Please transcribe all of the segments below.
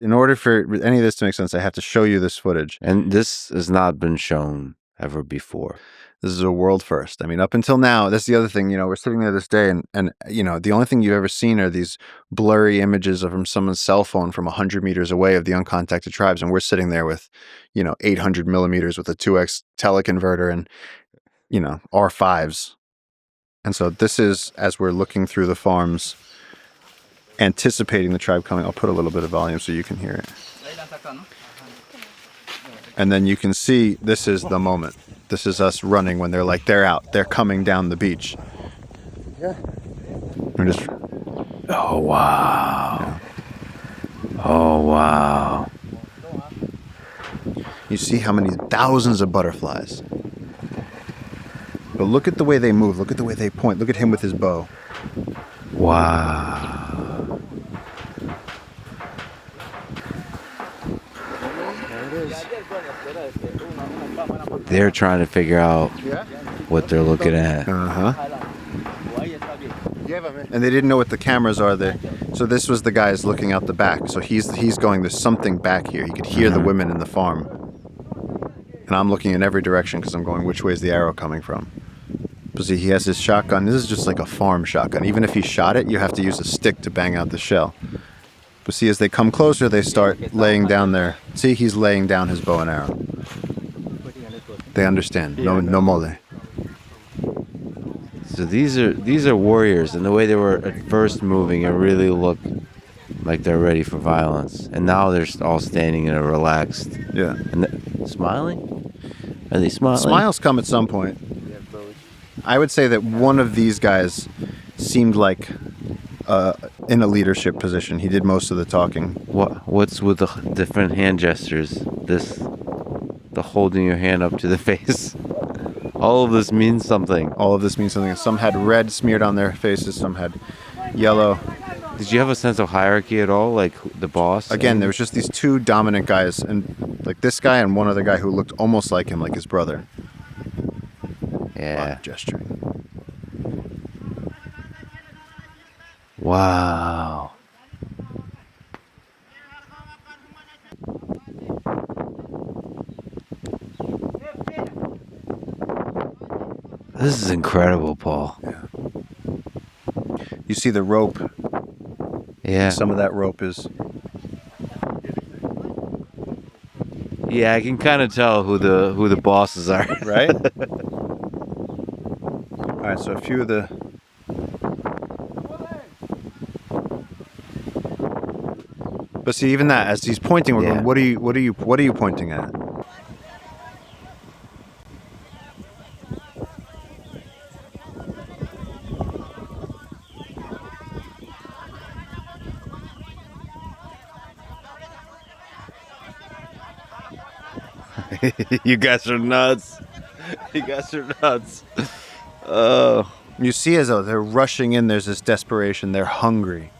in order for any of this to make sense, I have to show you this footage. And this has not been shown ever before. This is a world first. I mean, up until now, that's the other thing, we're sitting there this day and the only thing you've ever seen are these blurry images from someone's cell phone from 100 meters away of the uncontacted tribes. And we're sitting there with, 800 millimeters with a 2x teleconverter and, R5s. And so this is, as we're looking through the farms, anticipating the tribe coming. I'll put a little bit of volume so you can hear it. And then you can see this is the moment. This is us running when they're out. They're coming down the beach. Yeah. We're just... Oh, wow. Yeah. Oh, wow. You see how many thousands of butterflies. But look at the way they move. Look at the way they point. Look at him with his bow. Wow. They're trying to figure out what they're looking at. And they didn't know what the cameras are there. So this was the guys looking out the back. So he's going, there's something back here. He could hear the women in the farm. And I'm looking in every direction because I'm going, which way is the arrow coming from? But see, he has his shotgun. This is just like a farm shotgun. Even if he shot it, you have to use a stick to bang out the shell. But see, as they come closer, they start laying down their... See, he's laying down his bow and arrow. They understand. No mole. So these are warriors, and the way they were at first moving, it really looked like they're ready for violence. And now they're all standing in a relaxed... Yeah. And smiling? Are they smiling? Smiles come at some point. I would say that one of these guys seemed like in a leadership position. He did most of the talking. What's with the different hand gestures? The holding your hand up to the face. All of this means something. All of this means something. Some had red smeared on their faces. Some had yellow. Did you have a sense of hierarchy at all? Like the boss? Again, there was just these two dominant guys, and like this guy and one other guy who looked almost like him, like his brother. Yeah. A lot of gesturing. Wow. This is incredible, Paul. Yeah. You see the rope. Yeah. Some of that rope is... Yeah, I can kind of tell who the bosses are. Right? All right, so a few of the... But see, even that, as he's pointing, we're going, what are you pointing at? You guys are nuts. You guys are nuts. Oh. You see as though they're rushing in, there's this desperation. They're hungry.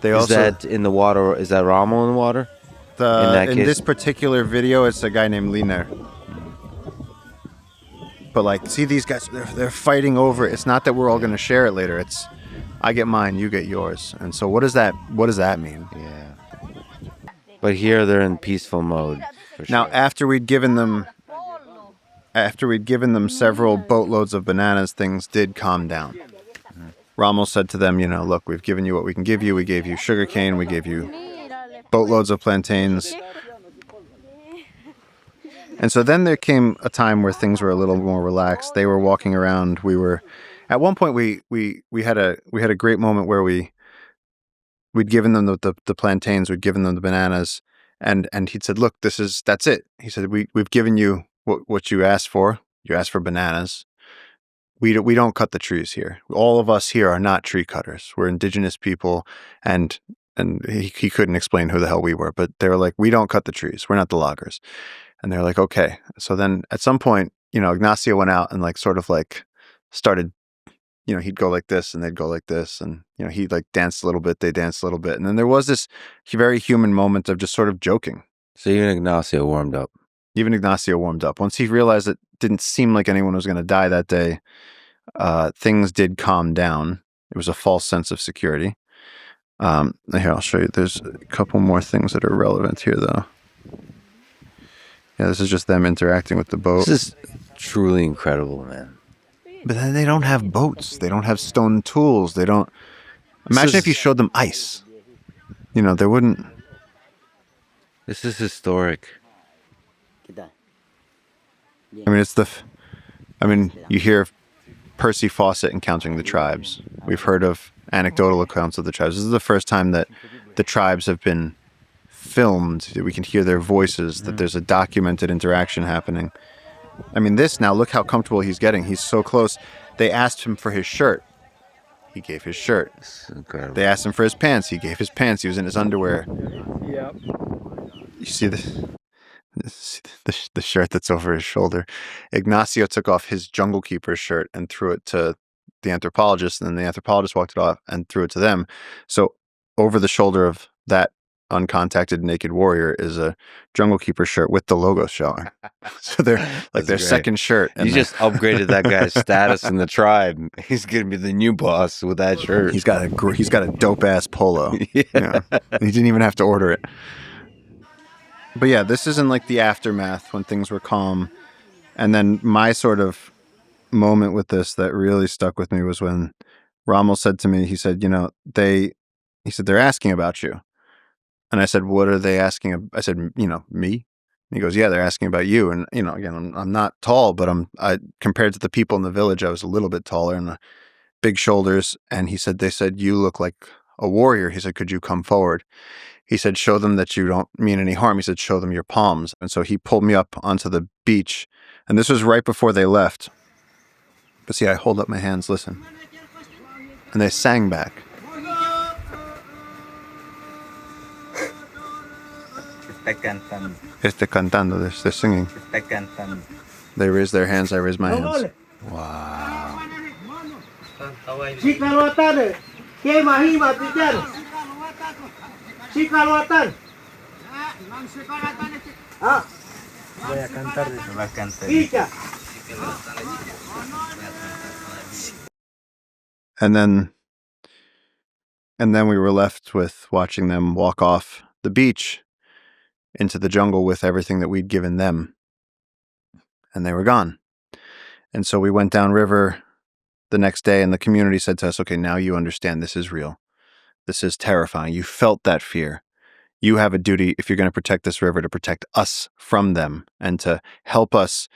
Is that in the water? Is that Rommel in the water? In this particular video, it's a guy named Liner. But like, see these guys, they're fighting over it. It's not that we're all going to share it later. It's, I get mine, you get yours. And so what does that mean? Yeah. But here they're in peaceful mode. For sure. Now, after we'd given them several boatloads of bananas, things did calm down. Mm-hmm. Rommel said to them, look, we've given you what we can give you. We gave you sugarcane. We gave you boatloads of plantains. And so then there came a time where things were a little more relaxed. They were walking around. At one point we had a great moment where we'd given them the plantains, we'd given them the bananas, and he'd said, look, that's it. He said, we've given you what you asked for. You asked for bananas. We don't cut the trees here. All of us here are not tree cutters. We're indigenous people, and he couldn't explain who the hell we were, but they were like, we don't cut the trees. We're not the loggers. And they're like, okay. So then at some point, Ignacio went out and started, he'd go like this and they'd go like this. And, he danced a little bit, they danced a little bit. And then there was this very human moment of just sort of joking. So even Ignacio warmed up. Once he realized it didn't seem like anyone was going to die that day, things did calm down. It was a false sense of security. Here, I'll show you. There's a couple more things that are relevant here, though. Yeah, this is just them interacting with the boat. This is truly incredible, man. But then they don't have boats. They don't have stone tools. They don't. Imagine if you showed them ice. You know, they wouldn't. This is historic. I mean, you hear Percy Fawcett encountering the tribes. We've heard of anecdotal accounts of the tribes. This is the first time that the tribes have been filmed, that we can hear their voices, that there's a documented interaction happening. I mean, now, look how comfortable he's getting. He's so close. They asked him for his shirt. He gave his shirt. They asked him for his pants. He gave his pants. He was in his underwear. Yep. You see the shirt that's over his shoulder. Ignacio took off his Jungle Keeper shirt and threw it to the anthropologist, and then the anthropologist walked it off and threw it to them. So over the shoulder of that uncontacted naked warrior is a Jungle Keeper shirt with the logo showing. So they're like their second shirt. You just upgraded that guy's status in the tribe. He's gonna be the new boss with that shirt. He's got a dope ass polo. Yeah. You know? He didn't even have to order it. But yeah, this is in like the aftermath when things were calm. And then my sort of moment with this that really stuck with me was when Rommel said to me, he said, they're asking about you. And I said, what are they asking? I said, me? And he goes, yeah, they're asking about you. And, again, I'm not tall, but compared to the people in the village, I was a little bit taller and big shoulders. And they said, you look like a warrior. He said, could you come forward? He said, show them that you don't mean any harm. He said, show them your palms. And so he pulled me up onto the beach. And this was right before they left. But see, I hold up my hands, listen. And they sang back. Está cantando. They're singing. They raise their hands, I raise my hands. Wow. Voy a cantar. And then we were left with watching them walk off the beach into the jungle with everything that we'd given them. And they were gone. And so we went downriver the next day, and the community said to us, okay, now you understand this is real. This is terrifying. You felt that fear. You have a duty, if you're going to protect this river, to protect us from them and to help us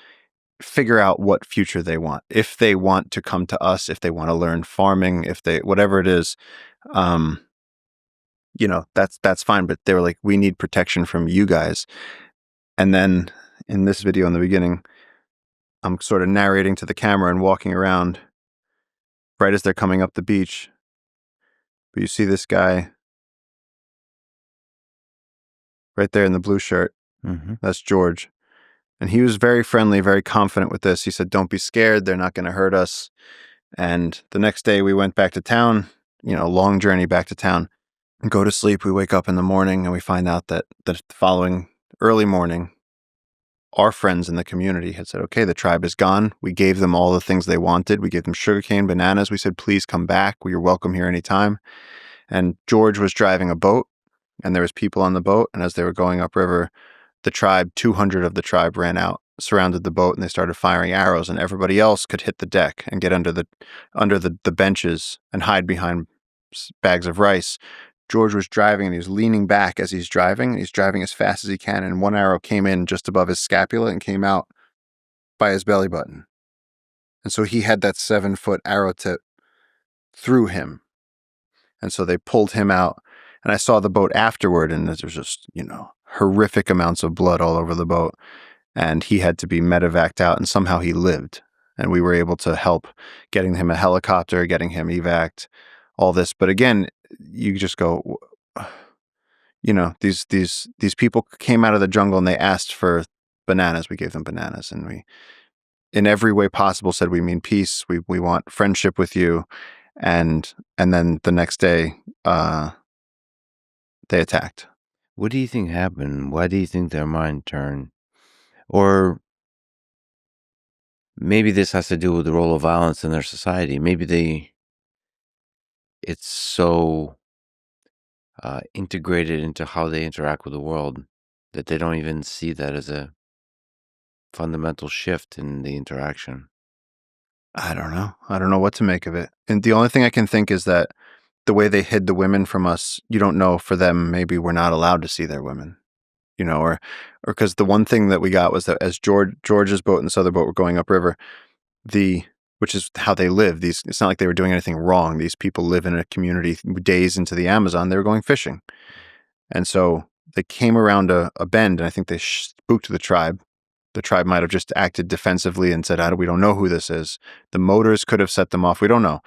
figure out what future they want. If they want to come to us, if they want to learn farming, whatever it is, that's fine. But they were like, we need protection from you guys. And then in this video in the beginning, I'm sort of narrating to the camera and walking around right as they're coming up the beach. But you see this guy right there in the blue shirt. Mm-hmm. That's George. And he was very friendly, very confident with this. He said, don't be scared. They're not going to hurt us. And the next day we went back to town, long journey back to town. Go to sleep. We wake up in the morning and we find out that the following early morning, our friends in the community had said, okay, the tribe is gone. We gave them all the things they wanted. We gave them sugarcane, bananas. We said, please come back. You're welcome here anytime. And George was driving a boat and there was people on the boat. And as they were going upriver, the tribe, 200 of the tribe ran out, surrounded the boat, and they started firing arrows, and everybody else could hit the deck and get under the benches and hide behind bags of rice. George was driving and he was leaning back as he's driving. He's driving as fast as he can, and one arrow came in just above his scapula and came out by his belly button. And so he had that 7-foot arrow tip through him. And so they pulled him out. And I saw the boat afterward, and there was just, horrific amounts of blood all over the boat. And he had to be medevaced out, and somehow he lived. And we were able to help getting him a helicopter, getting him evac'd, all this. But again, you just go, these people came out of the jungle and they asked for bananas. We gave them bananas, and we, in every way possible, said we mean peace. We want friendship with you. And then the next day, they attacked. What do you think happened? Why do you think their mind turned? Or maybe this has to do with the role of violence in their society. Maybe it's so integrated into how they interact with the world, that they don't even see that as a fundamental shift in the interaction. I don't know. I don't know what to make of it. And the only thing I can think is that the way they hid the women from us, you don't know, for them, maybe we're not allowed to see their women, or because the one thing that we got was that as George's boat and this other boat were going upriver, which is how they live. It's not like they were doing anything wrong. These people live in a community days into the Amazon. They were going fishing. And so they came around a bend, and I think they spooked the tribe. The tribe might have just acted defensively and said, we don't know who this is. The motors could have set them off. We don't know.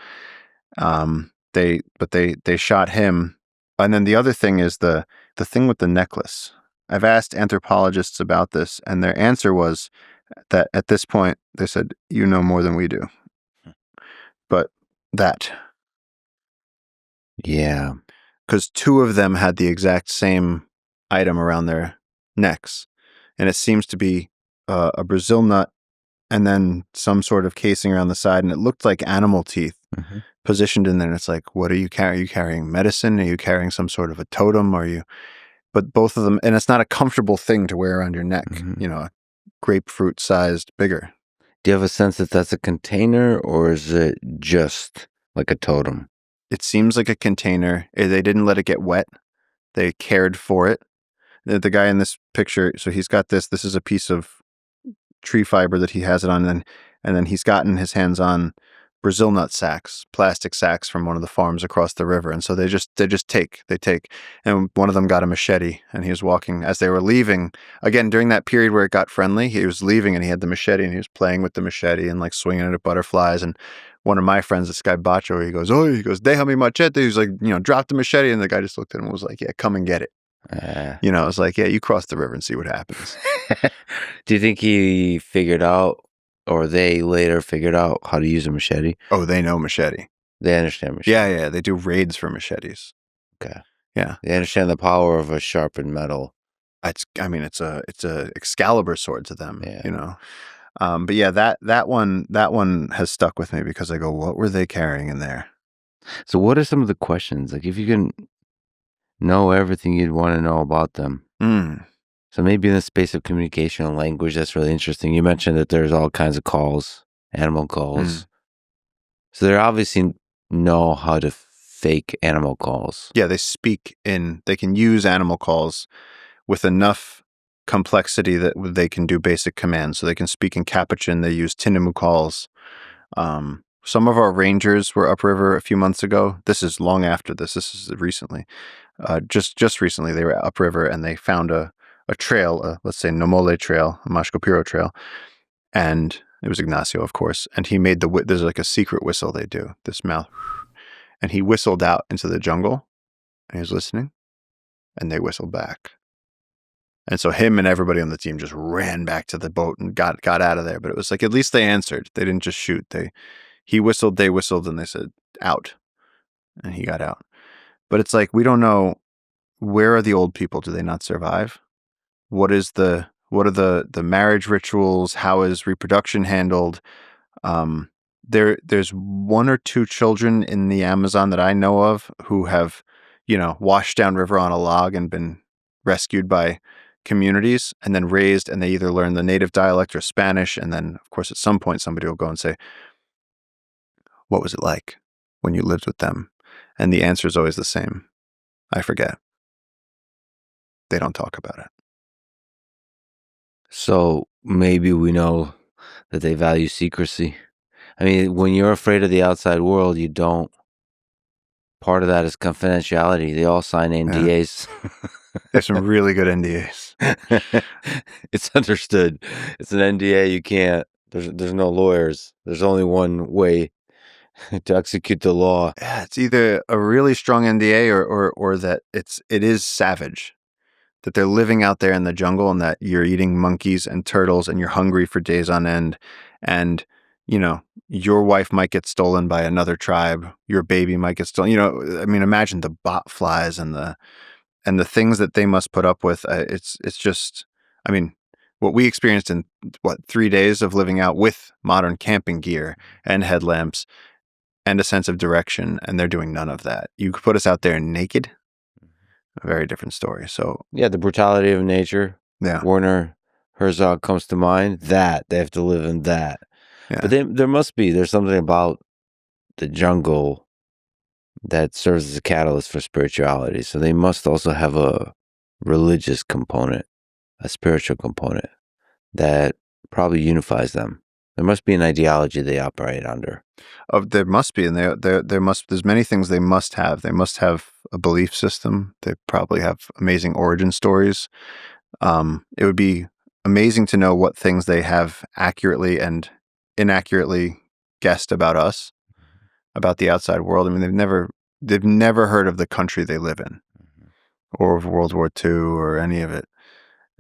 They shot him. And then the other thing is the thing with the necklace. I've asked anthropologists about this, and their answer was that at this point, they said, you know more than we do. But that. Yeah. Because 2 of them had the exact same item around their necks. And it seems to be a Brazil nut and then some sort of casing around the side. And it looked like animal teeth positioned in there. And it's like, what are you carrying? Are you carrying medicine? Are you carrying some sort of a totem? But both of them, and it's not a comfortable thing to wear around your neck, a grapefruit sized bigger. Do you have a sense that that's a container, or is it just like a totem? It seems like a container. They didn't let it get wet. They cared for it. The guy in this picture, so he's got this is a piece of tree fiber that he has it on, and then he's gotten his hands on Brazil nut sacks, plastic sacks from one of the farms across the river. And so they take, and one of them got a machete, and he was walking as they were leaving. Again, during that period where it got friendly, he was leaving and he had the machete and he was playing with the machete and like swinging it at butterflies. And one of my friends, this guy Bacho, he goes, déjame machete. He's like, drop the machete. And the guy just looked at him and was like, yeah, come and get it. I was like, yeah, you cross the river and see what happens. Do you think he figured out, or they later figured out how to use a machete? Oh, they know machete. They understand machete. Yeah. They do raids for machetes. Okay. Yeah. They understand the power of a sharpened metal. It's a Excalibur sword to them. Yeah. But yeah, that one has stuck with me because I go, what were they carrying in there? So what are some of the questions? Like, if you can know everything you'd want to know about them. So maybe in the space of communication and language, that's really interesting. You mentioned that there's all kinds of calls, animal calls. So they obviously know how to fake animal calls. Yeah, they can use animal calls with enough complexity that they can do basic commands. So they can speak in Capuchin. They use Tinamu calls. Some of our rangers were upriver a few months ago. This is long after this. This is recently. Just recently, they were upriver and they found a trail, let's say Nomole Trail, a Mashkopiro Trail, and it was Ignacio, of course. And he made there's like a secret whistle they do, this mouth, and he whistled out into the jungle, and he was listening, and they whistled back. And so him and everybody on the team just ran back to the boat and got out of there. But it was like, at least they answered. They didn't just shoot. He whistled, they whistled, and they said, out. And he got out. But it's like, we don't know, where are the old people? Do they not survive? What are the marriage rituals? How is reproduction handled? There's 1 or 2 children in the Amazon that I know of who have, washed down river on a log and been rescued by communities and then raised, and they either learn the native dialect or Spanish. And then, of course, at some point, somebody will go and say, what was it like when you lived with them? And the answer is always the same. I forget. They don't talk about it. So maybe we know that they value secrecy. I mean, when you're afraid of the outside world, you don't. Part of that is confidentiality. They all sign NDAs. Yeah. There's some really good NDAs. It's understood. It's an NDA. You can't. There's no lawyers. There's only one way to execute the law. Yeah, it's either a really strong NDA or that it is savage. That they're living out there in the jungle and that you're eating monkeys and turtles and you're hungry for days on end. And, your wife might get stolen by another tribe. Your baby might get stolen. Imagine the bot flies and the things that they must put up with. It's just, what we experienced in 3 days of living out with modern camping gear and headlamps and a sense of direction. And they're doing none of that. You could put us out there naked a very different story. So yeah, the brutality of nature. yeah, Werner Herzog comes to mind. That they have to live in that. yeah. But there's something about the jungle that serves as a catalyst for spirituality. So they must also have a religious component, a spiritual component that probably unifies them. There must be an ideology they operate under. There must be, and there's many things they must have. They must have a belief system. They probably have amazing origin stories. It would be amazing to know what things they have accurately and inaccurately guessed about us, about the outside world. I mean, they've never heard of the country they live in, or of World War II or any of it.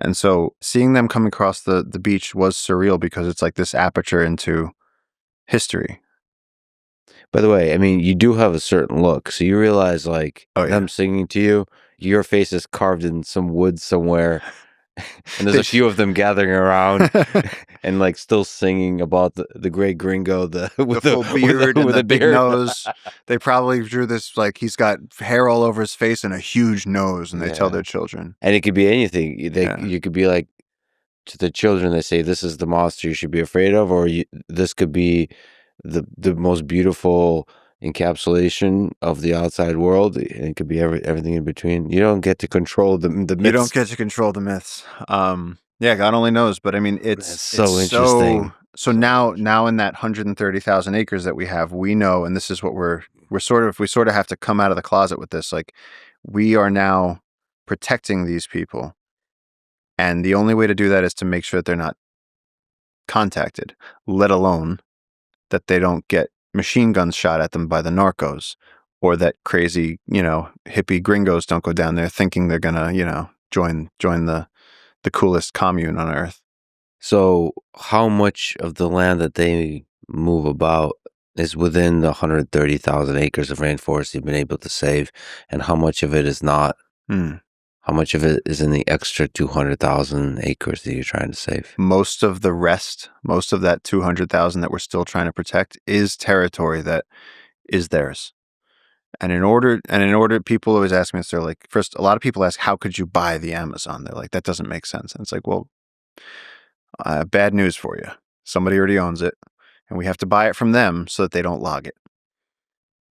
And so seeing them come across the beach was surreal because it's like this aperture into history. By the way, I mean, you do have a certain look. So you realize, like, them singing to you, your face is carved in some wood somewhere. And there's a few of them gathering around and, like, still singing about the great gringo, with the full beard and the big beard. nose. They probably drew this, like, he's got hair all over his face and a huge nose, and they tell their children. And it could be anything. You could be like, to the children, they say, this is the monster you should be afraid of, or this could be the most beautiful encapsulation of the outside world, and it could be everything in between. You don't get to control the myths. You don't get to control the myths. Yeah, God only knows, but I mean, it's so interesting. So now in that 130,000 acres that we have, we know, and this is what we sort of have to come out of the closet with this. Like, we are now protecting these people, and the only way to do that is to make sure that they're not contacted, let alone that they don't get machine guns shot at them by the narcos, or that crazy, hippie gringos don't go down there thinking they're gonna, join the coolest commune on earth. So how much of the land that they move about is within the 130,000 acres of rainforest you've been able to save, and how much of it is not? How much of it is in the extra 200,000 acres that you're trying to save? Most of that 200,000 that we're still trying to protect is territory that is theirs. And in order, people always ask me, they're like, first, a lot of people ask, how could you buy the Amazon? They're like, that doesn't make sense. And it's like, well, bad news for you. Somebody already owns it, and we have to buy it from them so that they don't log it.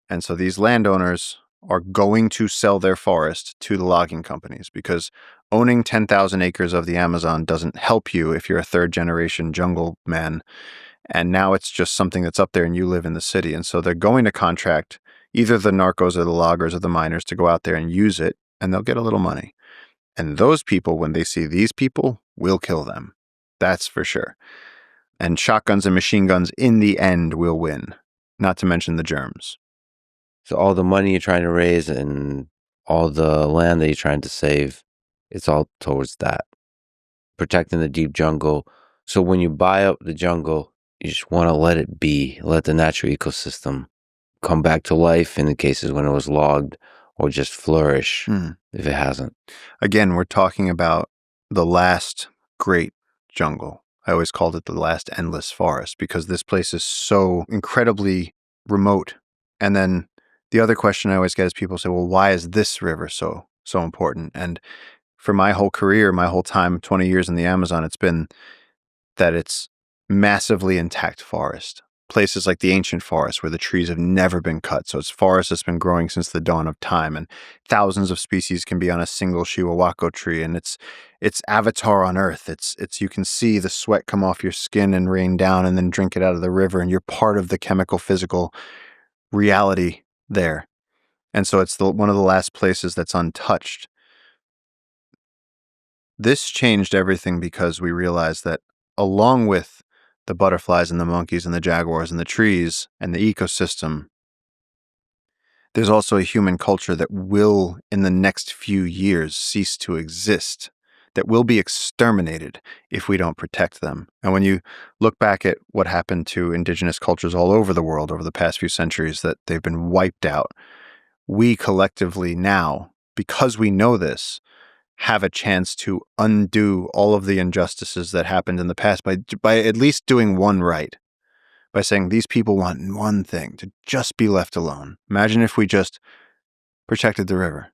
And so these landowners are going to sell their forest to the logging companies, because owning 10,000 acres of the Amazon doesn't help you if you're a third generation jungle man. And now it's just something that's up there and you live in the city. And so they're going to contract either the narcos or the loggers or the miners to go out there and use it, and they'll get a little money. And those people, when they see these people, will kill them. That's for sure. And shotguns and machine guns in the end will win, not to mention the germs. So all the money you're trying to raise and all the land that you're trying to save, it's all towards that. Protecting the deep jungle. So when you buy up the jungle, you just want to let it be, let the natural ecosystem come back to life in the cases when it was logged, or just flourish if it hasn't. Again, we're talking about the last great jungle. I always called it the last endless forest, because this place is so incredibly remote. And then the other question I always get is, people say, well, why is this river so important? And for my whole career, my whole time, 20 years in the Amazon, it's been that it's massively intact forest. Places like the ancient forest where the trees have never been cut. So it's forest that's been growing since the dawn of time, and thousands of species can be on a single shiwawako tree, and it's Avatar on Earth. It's you can see the sweat come off your skin and rain down and then drink it out of the river, and you're part of the chemical physical reality there. And so it's one of the last places that's untouched. This changed everything because we realized that along with the butterflies and the monkeys and the jaguars and the trees and the ecosystem, there's also a human culture that will, in the next few years, cease to exist, that will be exterminated if we don't protect them. And when you look back at what happened to indigenous cultures all over the world over the past few centuries, that they've been wiped out, we collectively now, because we know this, have a chance to undo all of the injustices that happened in the past by at least doing one right, by saying these people want one thing, to just be left alone. Imagine if we just protected the river,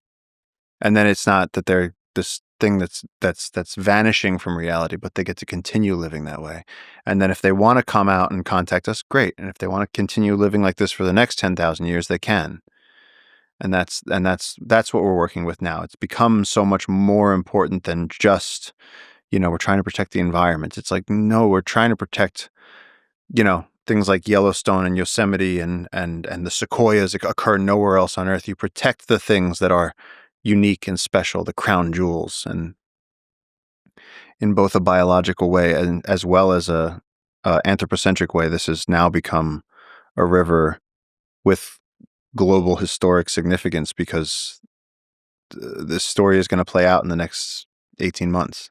And then it's not that they're this thing that's vanishing from reality, but they get to continue living that way. And then if they want to come out and contact us, great. And if they want to continue living like this for the next 10,000 years, they can. And that's what we're working with now. It's become so much more important than just, we're trying to protect the environment. It's like, no, we're trying to protect, things like Yellowstone and Yosemite and the sequoias that occur nowhere else on Earth. You protect the things that are unique and special, the crown jewels, and in both a biological way and as well as a anthropocentric way. This has now become a river with global historic significance because this story is going to play out in the next 18 months.